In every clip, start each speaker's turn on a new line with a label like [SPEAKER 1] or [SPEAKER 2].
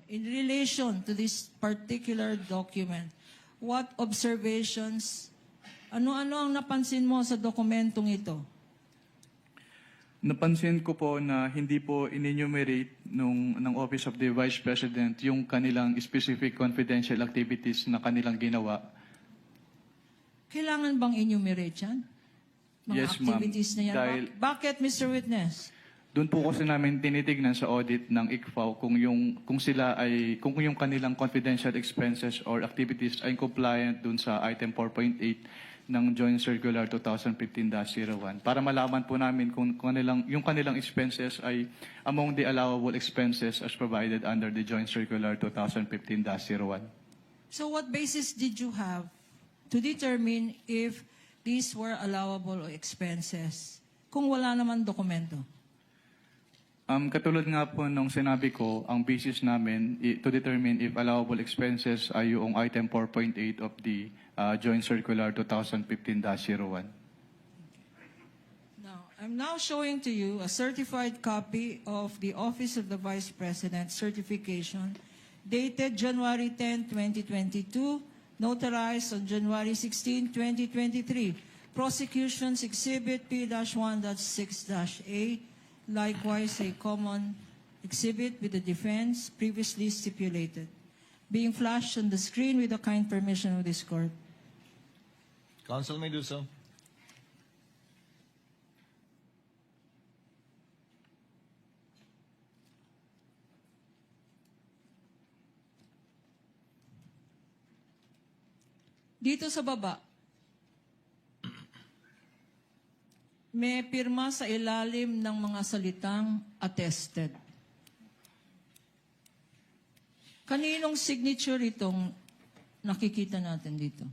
[SPEAKER 1] in relation to this particular document, what observations, ano-ano ang napansin mo sa dokumentong ito?
[SPEAKER 2] Napansin ko po na hindi po in-enumerate ng Office of the Vice President yung kanilang specific confidential activities na kanilang ginawa.
[SPEAKER 1] Kailangan bang enumerate yan? Mga
[SPEAKER 2] Yes, ma'am.
[SPEAKER 1] activities na yan?
[SPEAKER 2] Dahil-
[SPEAKER 1] Bakit, Mr. Witness?
[SPEAKER 2] Doon po kasi namin tinitignan sa audit ng ICFAO kung yung kanilang confidential expenses or activities ay compliant doon sa item 4.8 ng Joint Circular 2015-01 para malaman po namin kung yung kanilang expenses ay among the allowable expenses as provided under the Joint Circular 2015-01.
[SPEAKER 1] So what basis did you have to determine if these were allowable expenses kung wala naman dokumento?
[SPEAKER 2] Katulad nga po nung sinabi ko, ang basis namin to determine if allowable expenses ay yung item 4.8 of the Joint Circular 2015-01.
[SPEAKER 1] Now, I'm now showing to you a certified copy of the Office of the Vice President certification dated January 10, 2022, notarized on January 16, 2023. Prosecution's Exhibit P-1.6-A, likewise a common exhibit with the defense previously stipulated, being flashed on the screen with the kind permission of this court.
[SPEAKER 3] Counsel may do so.
[SPEAKER 1] Dito sa baba, may pirma sa ilalim ng mga salitang attested. Kaninong signature itong nakikita natin dito?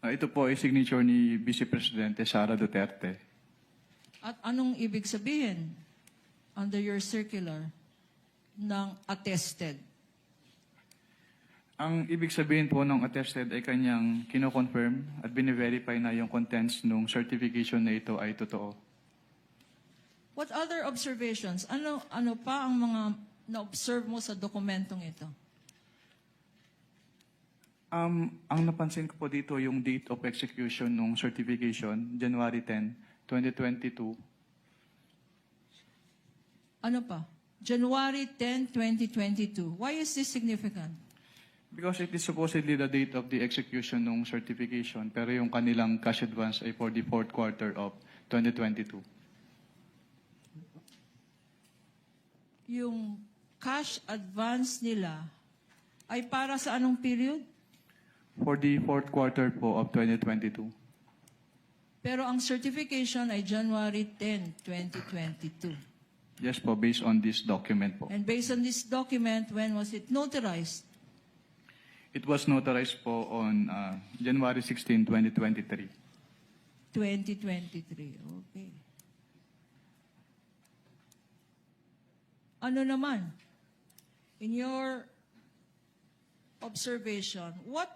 [SPEAKER 2] Ito po ay signature ni Vice Presidente Sara Duterte.
[SPEAKER 1] At anong ibig sabihin under your circular ng attested?
[SPEAKER 2] Ang ibig sabihin po ng attested ay kanyang kino-confirm at bine-verify na yung contents ng certification na ito ay totoo.
[SPEAKER 1] What other observations? Ano pa ang mga na-observe mo sa dokumentong ito?
[SPEAKER 2] Ang napansin ko po dito yung date of execution ng certification, January 10, 2022.
[SPEAKER 1] Ano pa? January 10, 2022. Why is this significant?
[SPEAKER 2] Because it is supposedly the date of the execution ng certification, pero yung kanilang cash advance ay for the fourth quarter of 2022.
[SPEAKER 1] Yung cash advance nila ay para sa anong period?
[SPEAKER 2] For the fourth quarter po of 2022.
[SPEAKER 1] Pero ang certification ay January 10, 2022.
[SPEAKER 2] Yes po, based on this document po.
[SPEAKER 1] And based on this document, when was it notarized?
[SPEAKER 2] It was notarized po on January 16, 2023.
[SPEAKER 1] 2023. Okay. Ano naman? In your observation, what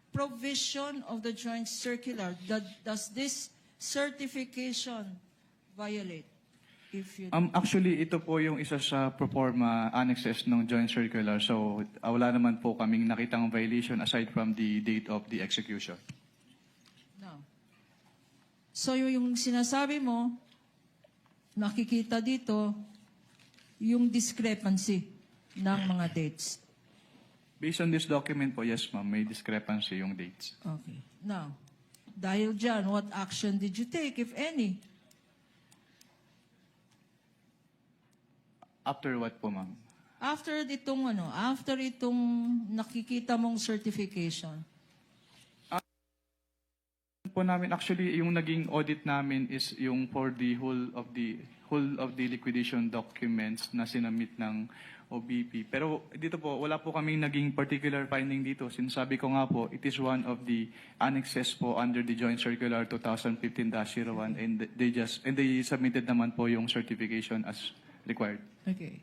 [SPEAKER 1] provision of the joint circular does this certification violate? If you
[SPEAKER 2] Actually, ito po yung isa sa proforma annexes ng joint circular. So, wala naman po kaming nakitang violation aside from the date of the execution.
[SPEAKER 1] No. So yung sinasabi mo, nakikita dito, yung discrepancy ng mga dates.
[SPEAKER 2] Based on this document po, yes ma'am, may discrepancy yung dates.
[SPEAKER 1] Okay. Now, dahil dyan, what action did you take, if any?
[SPEAKER 2] After what po ma'am?
[SPEAKER 1] After itong nakikita mong certification.
[SPEAKER 2] Po namin, actually, yung naging audit namin is yung for the whole of the liquidation documents na sinamit ng OBP. Pero dito po, wala po kaming naging particular finding dito. Sinasabi ko nga po, it is one of the annexes po under the Joint Circular 2015-01 and they submitted naman po yung certification as required.
[SPEAKER 1] Okay.